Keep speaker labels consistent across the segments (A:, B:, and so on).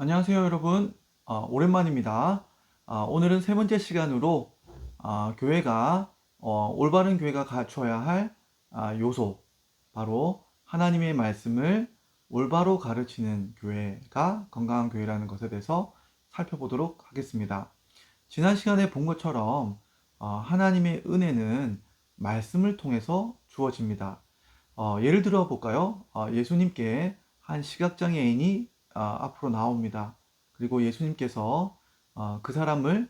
A: 안녕하세요, 여러분. 오랜만입니다. 오늘은 세 번째 시간으로 교회가 올바른 교회가 갖춰야 할 요소, 바로 하나님의 말씀을 올바로 가르치는 교회가 건강한 교회라는 것에 대해서 살펴보도록 하겠습니다. 지난 시간에 본 것처럼 하나님의 은혜는 말씀을 통해서 주어집니다. 예를 들어 볼까요? 예수님께 한 시각장애인이 앞으로 나옵니다. 그리고 예수님께서 그 사람을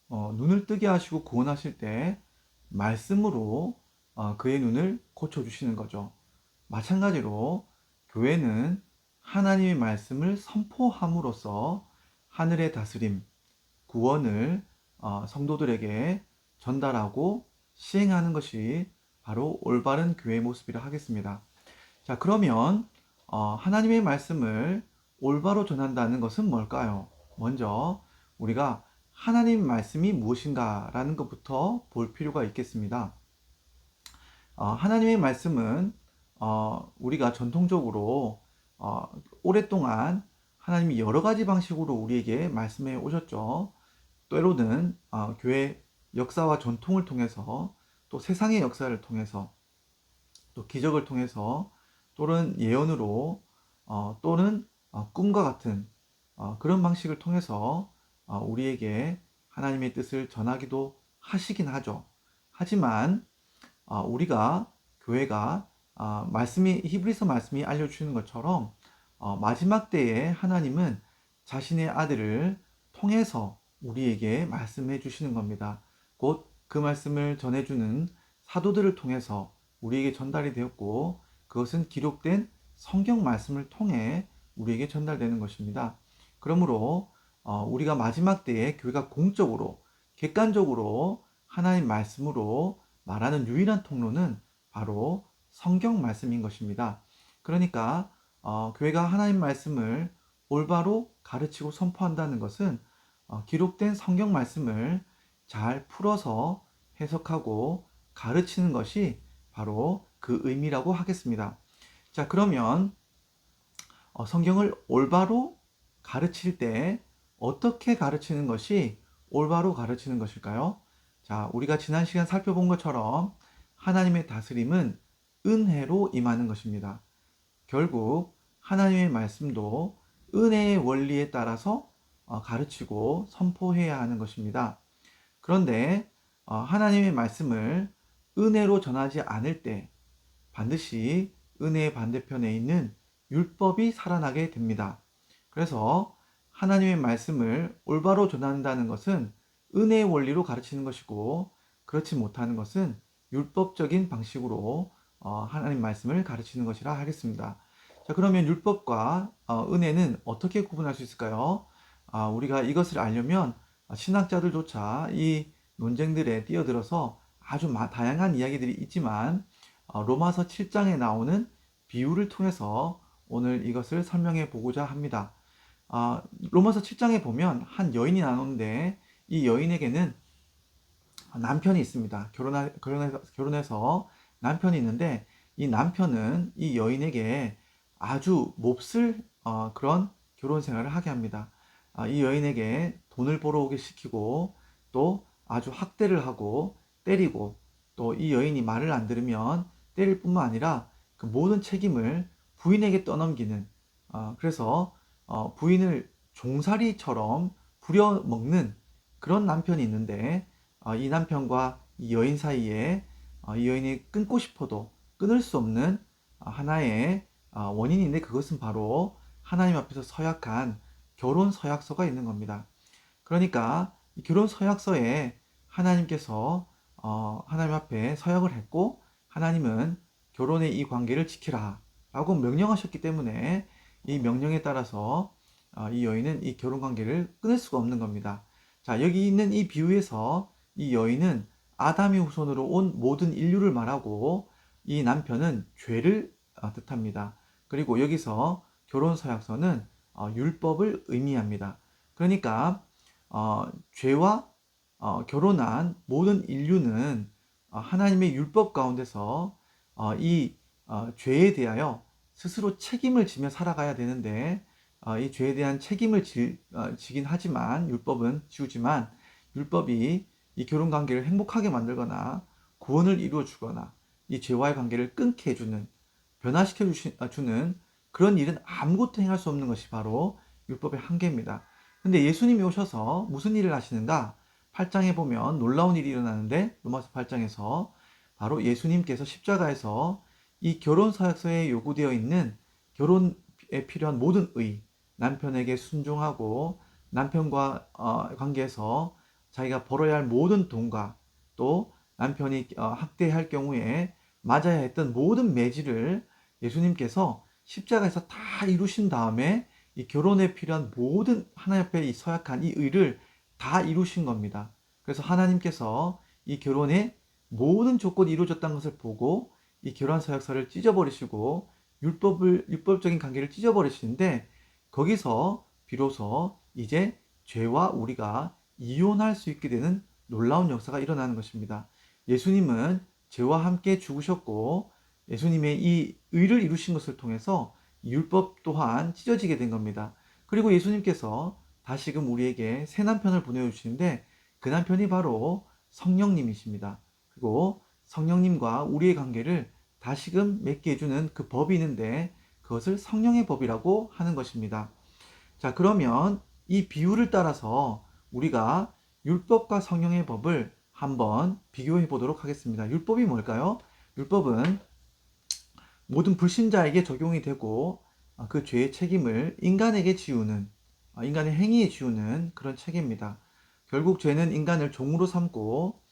A: 눈을 뜨게 하시고 구원하실 때 말씀으로 그의 눈을 고쳐주시는 거죠. 마찬가지로 교회는 하나님의 말씀을 선포함으로써 하늘의 다스림, 구원을 성도들에게 전달하고 시행하는 것이 바로 올바른 교회의 모습이라 하겠습니다. 자, 그러면 하나님의 말씀을 올바로 전한다는 것은 뭘까요? 먼저 우리가 하나님 말씀이 무엇인가라는 것부터 볼 필요가 있겠습니다. 하나님의 말씀은 우리가 전통적으로 오랫동안 하나님이 여러 가지 방식으로 우리에게 말씀해 오셨죠. 때로는 교회 역사와 전통을 통해서, 또 세상의 역사를 통해서, 또 기적을 통해서, 또는 예언으로, 또는 꿈과 같은 그런 방식을 통해서 우리에게 하나님의 뜻을 전하기도 하시긴 하죠. 하지만 우리가 교회가 말씀이 히브리서 말씀이 알려주시는 것처럼 마지막 때에 하나님은 자신의 아들을 통해서 우리에게 말씀해 주시는 겁니다. 곧 그 말씀을 전해주는 사도들을 통해서 우리에게 전달이 되었고, 그것은 기록된 성경 말씀을 통해 우리에게 전달되는 것입니다. 그러므로 우리가 마지막 때에 교회가 공적으로, 객관적으로 하나님 말씀으로 말하는 유일한 통로는 바로 성경 말씀인 것입니다. 그러니까 교회가 하나님 말씀을 올바로 가르치고 선포한다는 것은 기록된 성경 말씀을 잘 풀어서 해석하고 가르치는 것이 바로 그 의미라고 하겠습니다. 자, 그러면 성경을 올바로 가르칠 때 어떻게 가르치는 것이 올바로 가르치는 것일까요? 자, 우리가 지난 시간 살펴본 것처럼 하나님의 다스림은 은혜로 임하는 것입니다. 결국 하나님의 말씀도 은혜의 원리에 따라서 가르치고 선포해야 하는 것입니다. 그런데 하나님의 말씀을 은혜로 전하지 않을 때 반드시 은혜의 반대편에 있는 율법이 살아나게 됩니다. 그래서 하나님의 말씀을 올바로 전한다는 것은 은혜의 원리로 가르치는 것이고, 그렇지 못하는 것은 율법적인 방식으로 하나님 말씀을 가르치는 것이라 하겠습니다. 자, 그러면 율법과 은혜는 어떻게 구분할 수 있을까요? 우리가 이것을 알려면 신학자들조차 이 논쟁들에 뛰어들어서 아주 다양한 이야기들이 있지만 로마서 7장에 나오는 비유를 통해서 오늘 이것을 설명해 보고자 합니다. 로마서 7장에 보면 한 여인이 나오는데, 이 여인에게는 남편이 있습니다. 결혼해서 남편이 있는데, 이 남편은 이 여인에게 아주 몹쓸 그런 결혼 생활을 하게 합니다. 이 여인에게 돈을 벌어오게 시키고, 또 아주 학대를 하고 때리고, 또 이 여인이 말을 안 들으면 때릴 뿐만 아니라 그 모든 책임을 부인에게 떠넘기는, 그래서 부인을 종살이처럼 부려먹는 그런 남편이 있는데, 이 남편과 이 여인 사이에 이 여인이 끊고 싶어도 끊을 수 없는 하나의 원인인데, 그것은 바로 하나님 앞에서 서약한 결혼 서약서가 있는 겁니다. 그러니까 이 결혼 서약서에 하나님께서 하나님 앞에 서약을 했고, 하나님은 결혼의 이 관계를 지키라 라고 명령하셨기 때문에 이 명령에 따라서 이 여인은 이 결혼 관계를 끊을 수가 없는 겁니다. 자, 여기 있는 이 비유에서 이 여인은 아담의 후손으로 온 모든 인류를 말하고, 이 남편은 죄를 뜻합니다. 그리고 여기서 결혼서약서는 율법을 의미합니다. 그러니까 죄와 결혼한 모든 인류는 하나님의 율법 가운데서 이 죄에 대하여 스스로 책임을 지며 살아가야 되는데, 이 죄에 대한 책임을 지긴 하지만 율법은 지우지만 율법이 이 결혼 관계를 행복하게 만들거나 구원을 이루어 주거나 이 죄와의 관계를 끊게 해주는 변화시켜 주는 그런 일은 아무것도 행할 수 없는 것이 바로 율법의 한계입니다. 근데 예수님이 오셔서 무슨 일을 하시는가? 8장에 보면 놀라운 일이 일어나는데 로마서 8장에서 바로 예수님께서 십자가에서 이 결혼 사역서에 요구되어 있는 결혼에 필요한 모든 의, 남편에게 순종하고 남편과 관계에서 자기가 벌어야 할 모든 돈과 또 남편이 학대할 경우에 맞아야 했던 모든 매질을 예수님께서 십자가에서 다 이루신 다음에 이 결혼에 필요한 모든 하나님 앞에 서약한 이 의를 다 이루신 겁니다. 그래서 하나님께서 이 결혼에 모든 조건이 이루어졌다는 것을 보고 이 결혼 서약서를 찢어버리시고 율법적인 관계를 찢어버리시는데 거기서 비로소 이제 죄와 우리가 이혼할 수 있게 되는 놀라운 역사가 일어나는 것입니다. 예수님은 죄와 함께 죽으셨고 예수님의 이 의를 이루신 것을 통해서 율법 또한 찢어지게 된 겁니다. 그리고 예수님께서 다시금 우리에게 새 남편을 보내주시는데 그 남편이 바로 성령님이십니다. 그리고 성령님과 우리의 관계를 다시금 맺게 해주는 그 법이 있는데 그것을 성령의 법이라고 하는 것입니다. 자, 그러면 이 비유를 따라서 우리가 율법과 성령의 법을 한번 비교해 보도록 하겠습니다. 율법이 뭘까요? 율법은 모든 불신자에게 적용이 되고 그 죄의 책임을 인간에게 지우는 인간의 행위에 지우는 그런 책임입니다. 결국 죄는 인간을 종으로 삼고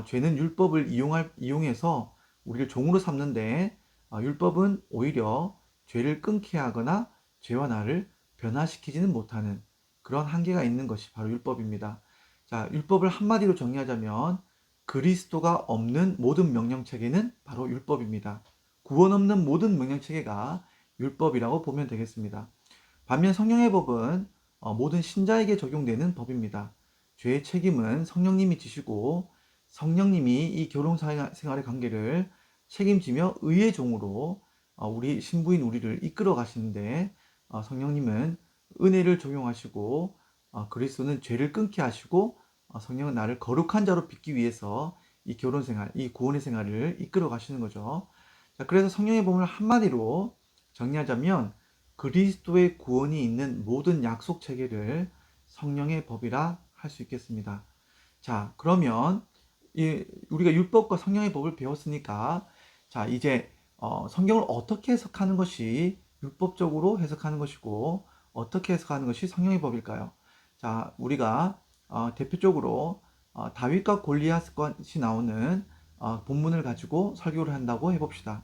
A: 죄는 율법을 이용해서 우리를 종으로 삼는데 율법은 오히려 죄를 끊게 하거나 죄와 나를 변화시키지는 못하는 그런 한계가 있는 것이 바로 율법입니다. 자, 율법을 한마디로 정리하자면 그리스도가 없는 모든 명령체계는 바로 율법입니다. 구원 없는 모든 명령체계가 율법이라고 보면 되겠습니다. 반면 성령의 법은 모든 신자에게 적용되는 법입니다. 죄의 책임은 성령님이 지시고 성령님이 이 결혼 생활의 관계를 책임지며 의의 종으로 우리 신부인 우리를 이끌어 가시는데 성령님은 은혜를 적용하시고 그리스도는 죄를 끊게 하시고 성령은 나를 거룩한 자로 빚기 위해서 이 결혼 생활, 이 구원의 생활을 이끌어 가시는 거죠. 자, 그래서 성령의 법을 한마디로 정리하자면 그리스도의 구원이 있는 모든 약속 체계를 성령의 법이라 할 수 있겠습니다. 자, 그러면 우리가 율법과 성령의 법을 배웠으니까 자, 이제 성경을 어떻게 해석하는 것이 율법적으로 해석하는 것이고 어떻게 해석하는 것이 성령의 법일까요? 자, 우리가 대표적으로 다윗과 골리앗이 나오는 본문을 가지고 설교를 한다고 해봅시다.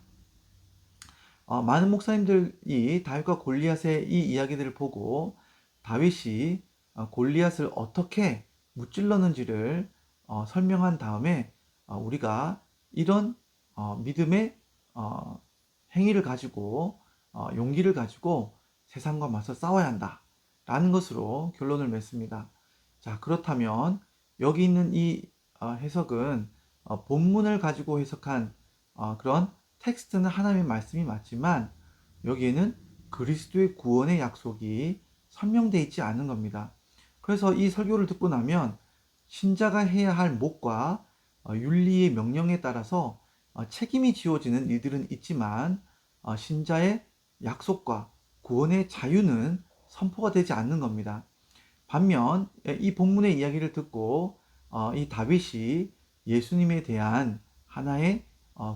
A: 많은 목사님들이 다윗과 골리앗의 이 이야기들을 보고 다윗이 골리앗을 어떻게 무찔렀는지를 설명한 다음에 우리가 이런 믿음의 행위를 가지고 용기를 가지고 세상과 맞서 싸워야 한다 라는 것으로 결론을 맺습니다. 자, 그렇다면 여기 있는 이 해석은 본문을 가지고 해석한 그런 텍스트는 하나님의 말씀이 맞지만 여기에는 그리스도의 구원의 약속이 설명되어 있지 않은 겁니다. 그래서 이 설교를 듣고 나면 신자가 해야 할 몫과 윤리의 명령에 따라서 책임이 지워지는 일들은 있지만 신자의 약속과 구원의 자유는 선포가 되지 않는 겁니다. 반면 이 본문의 이야기를 듣고 이 다윗이 예수님에 대한 하나의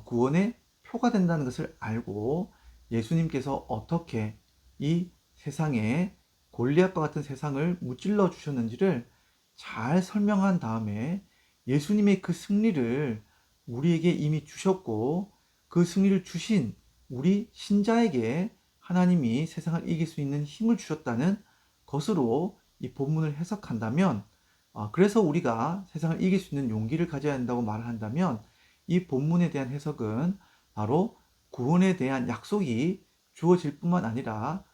A: 구원의 표가 된다는 것을 알고 예수님께서 어떻게 이 세상에 골리앗과 같은 세상을 무찔러 주셨는지를 잘 설명한 다음에 예수님의 그 승리를 우리에게 이미 주셨고 그 승리를 주신 우리 신자에게 하나님이 세상을 이길 수 있는 힘을 주셨다는 것으로 이 본문을 해석한다면 그래서 우리가 세상을 이길 수 있는 용기를 가져야 한다고 말을 한다면 이 본문에 대한 해석은 바로 구원에 대한 약속이 주어질 뿐만 아니라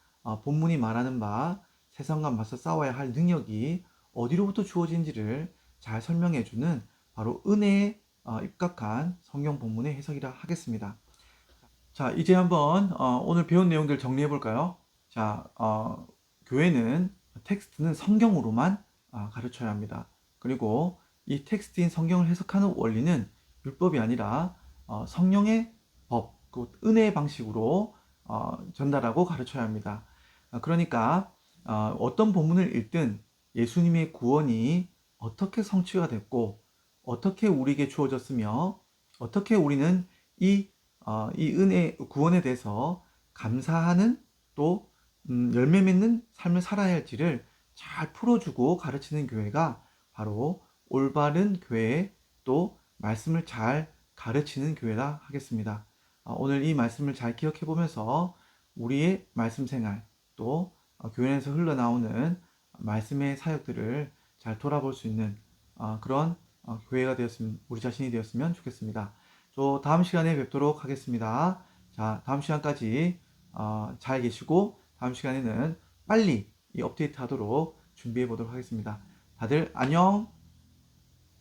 A: 본문이 말하는 바 세상과 맞서 싸워야 할 능력이 어디로부터 주어진지를 잘 설명해주는 바로 은혜에 입각한 성경 본문의 해석이라 하겠습니다. 자, 이제 한번 오늘 배운 내용들 정리해 볼까요? 자, 교회는 텍스트는 성경으로만 가르쳐야 합니다. 그리고 이 텍스트인 성경을 해석하는 원리는 율법이 아니라 성령의 법, 그 은혜의 방식으로 전달하고 가르쳐야 합니다. 그러니까 어떤 본문을 읽든 예수님의 구원이 어떻게 성취가 됐고 어떻게 우리에게 주어졌으며 어떻게 우리는 이 은혜 구원에 대해서 감사하는 또 열매 맺는 삶을 살아야 할지를 잘 풀어주고 가르치는 교회가 바로 올바른 교회 또 말씀을 잘 가르치는 교회라 하겠습니다. 오늘 이 말씀을 잘 기억해 보면서 우리의 말씀 생활 또 교회에서 흘러나오는 말씀의 사역들을 잘 돌아볼 수 있는 그런 교회가 되었으면 우리 자신이 되었으면 좋겠습니다. 또 다음 시간에 뵙도록 하겠습니다. 자, 다음 시간까지 잘 계시고 다음 시간에는 빨리 이 업데이트 하도록 준비해 보도록 하겠습니다. 다들 안녕!